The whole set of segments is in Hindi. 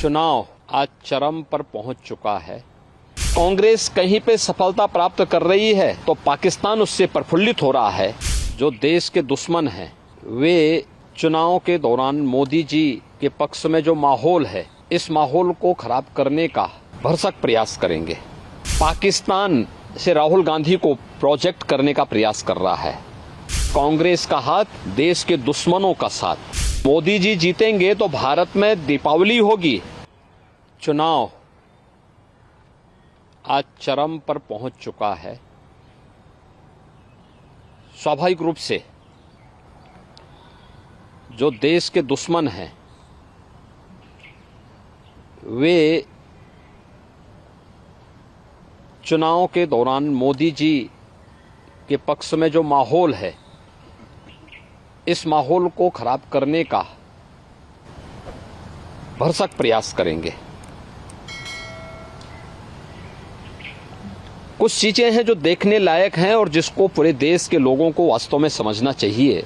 चुनाव आज चरम पर पहुंच चुका है। कांग्रेस कहीं पे सफलता प्राप्त कर रही है तो पाकिस्तान उससे प्रफुल्लित हो रहा है। जो देश के दुश्मन हैं वे चुनाव के दौरान मोदी जी के पक्ष में जो माहौल है, इस माहौल को खराब करने का भरसक प्रयास करेंगे। पाकिस्तान से राहुल गांधी को प्रोजेक्ट करने का प्रयास कर रहा है। कांग्रेस का हाथ, देश के दुश्मनों का साथ। मोदी जी जीतेंगे तो भारत में दीपावली होगी। चुनाव आज चरम पर पहुंच चुका है। स्वाभाविक रूप से जो देश के दुश्मन हैं वे चुनाव के दौरान मोदी जी के पक्ष में जो माहौल है, इस माहौल को खराब करने का भरसक प्रयास करेंगे। कुछ चीजें हैं जो देखने लायक हैं और जिसको पूरे देश के लोगों को वास्तव में समझना चाहिए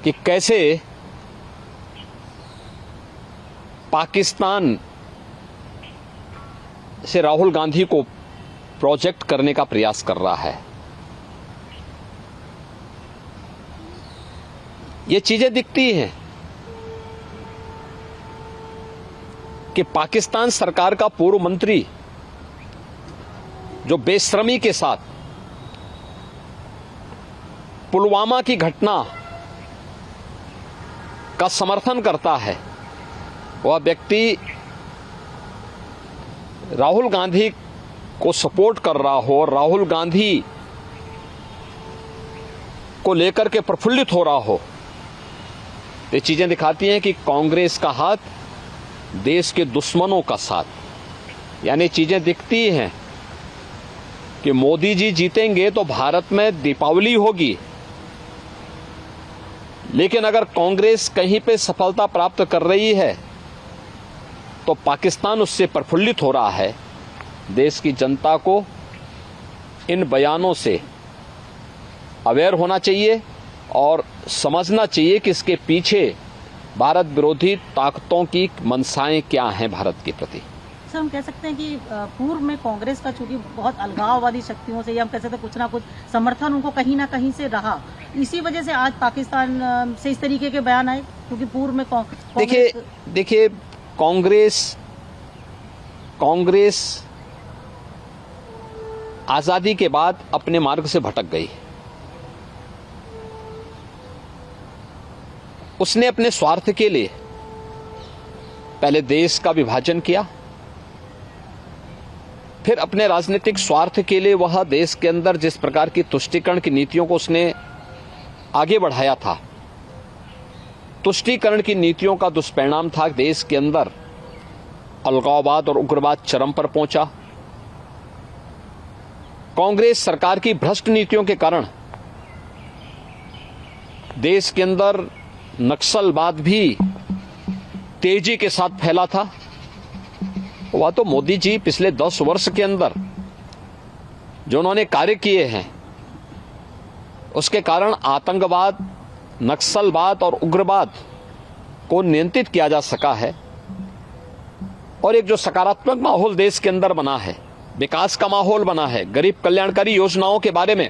कि कैसे पाकिस्तान से राहुल गांधी को प्रोजेक्ट करने का प्रयास कर रहा है। ये चीजें दिखती हैं कि पाकिस्तान सरकार का पूर्व मंत्री जो बेशर्मी के साथ पुलवामा की घटना का समर्थन करता है, वह व्यक्ति राहुल गांधी को सपोर्ट कर रहा हो और राहुल गांधी को लेकर के प्रफुल्लित हो रहा हो, ये चीजें दिखाती हैं कि कांग्रेस का हाथ, देश के दुश्मनों का साथ। यानी चीजें दिखती हैं कि मोदी जी जीतेंगे तो भारत में दीपावली होगी। लेकिन अगर कांग्रेस कहीं पे सफलता प्राप्त कर रही है तो पाकिस्तान उससे प्रफुल्लित हो रहा है। देश की जनता को इन बयानों से अवेयर होना चाहिए और समझना चाहिए कि इसके पीछे भारत विरोधी ताकतों की मंशाएं क्या हैं भारत के प्रति। सर, हम कह सकते हैं कि पूर्व में कांग्रेस का चूंकि बहुत अलगाववादी शक्तियों से, या हम कह सकते हैं कुछ ना कुछ समर्थन उनको कहीं ना कहीं से रहा, इसी वजह से आज पाकिस्तान से इस तरीके के बयान आए। क्योंकि पूर्व में देखिए कांग्रेस आजादी के बाद अपने मार्ग से भटक गई। उसने अपने स्वार्थ के लिए पहले देश का विभाजन किया, फिर अपने राजनीतिक स्वार्थ के लिए वह देश के अंदर जिस प्रकार की तुष्टीकरण की नीतियों को उसने आगे बढ़ाया था, तुष्टीकरण की नीतियों का दुष्परिणाम था देश के अंदर अलगाववाद और उग्रवाद चरम पर पहुंचा। कांग्रेस सरकार की भ्रष्ट नीतियों के कारण देश के अंदर नक्सलवाद भी तेजी के साथ फैला था। वह तो मोदी जी पिछले 10 वर्ष के अंदर जो उन्होंने कार्य किए हैं, उसके कारण आतंकवाद, नक्सलवाद और उग्रवाद को नियंत्रित किया जा सका है। और एक जो सकारात्मक माहौल देश के अंदर बना है, विकास का माहौल बना है, गरीब कल्याणकारी योजनाओं के बारे में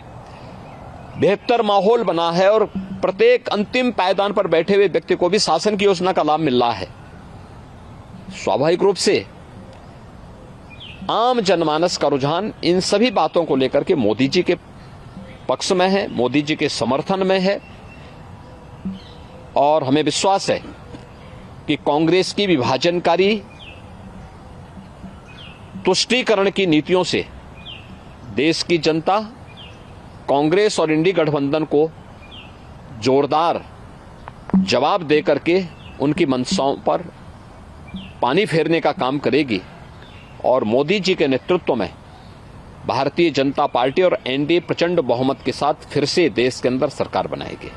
बेहतर माहौल बना है और प्रत्येक अंतिम पायदान पर बैठे हुए व्यक्ति को भी शासन की योजना का लाभ मिल रहा है। स्वाभाविक रूप से आम जनमानस का रुझान इन सभी बातों को लेकर के मोदी जी के पक्ष में है, मोदी जी के समर्थन में है। और हमें विश्वास है कि कांग्रेस की विभाजनकारी तुष्टीकरण की नीतियों से देश की जनता कांग्रेस और इंडी गठबंधन को जोरदार जवाब देकर के उनकी मंशाओं पर पानी फेरने का काम करेगी। और मोदी जी के नेतृत्व में भारतीय जनता पार्टी और एनडीए प्रचंड बहुमत के साथ फिर से देश के अंदर सरकार बनाएगी।